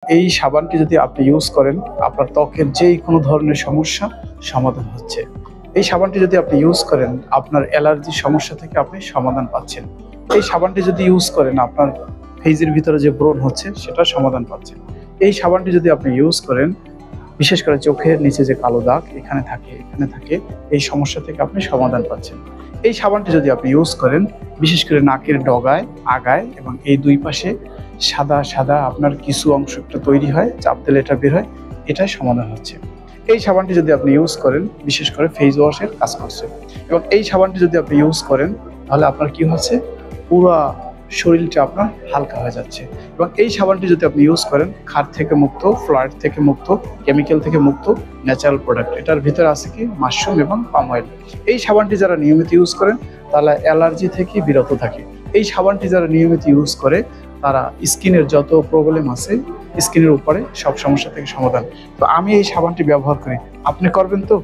এই সাবানটি যদি আপনি ইউজ করেন, আপনার ত্বকের যেই কোনো ধরনের সমস্যা সমাধান হচ্ছে। এই সাবানটি যদি আপনি ইউজ করেন, আপনার অ্যালার্জির সমস্যা থেকে আপনি সমাধান পাচ্ছেন। এই সাবানটি যদি ইউজ করেন, আপনার ফেজের ভিতরে যে ব্রণ হচ্ছে সেটার সমাধান পাচ্ছেন। এই সাবানটি যদি আপনি ইউজ করেন, বিশেষ করে চোখের নিচে যে কালো দাগ এখানে থাকে, এই সমস্যা থেকে আপনি সমাধান পাচ্ছেন। এই সাবানটি যদি আপনি ইউজ করেন, বিশেষ করে নাকের ডগায়, আগায় এবং এই দুই পাশে সাদা সাদা আপনার কিছু অংশ একটা তৈরি হয়, চাপ দিলে এটা বের হয়, এটাই সমাধান হচ্ছে। এই সাবানটি যদি আপনি ইউজ করেন, বিশেষ করে ফেস ওয়াশের কাজ করছে। এবং এই সাবানটি যদি আপনি ইউজ করেন, তাহলে আপনার কি হচ্ছে, পুরো শরীরটা আপনার হালকা হয়ে যাচ্ছে। এবং এই সাবানটি যদি আপনি ইউজ করেন, ক্ষার থেকে মুক্ত, ফ্লোরাইড থেকে মুক্ত, কেমিক্যাল থেকে মুক্ত, ন্যাচারাল প্রোডাক্ট। এটার ভিতরে আছে কি মাশরুম এবং পাম অয়েল। এই সাবানটি যারা নিয়মিত ইউজ করেন, তারা অ্যালার্জি থেকে বিরত থাকে। এই সাবানটি যারা নিয়মিত ইউজ করে, তারা স্কিনের যত প্রবলেম আছে, স্কিনের উপরে সব সমস্যা থেকে সমাধান। তো আমি এই সাবানটি ব্যবহার করি, আপনি করবেন তো?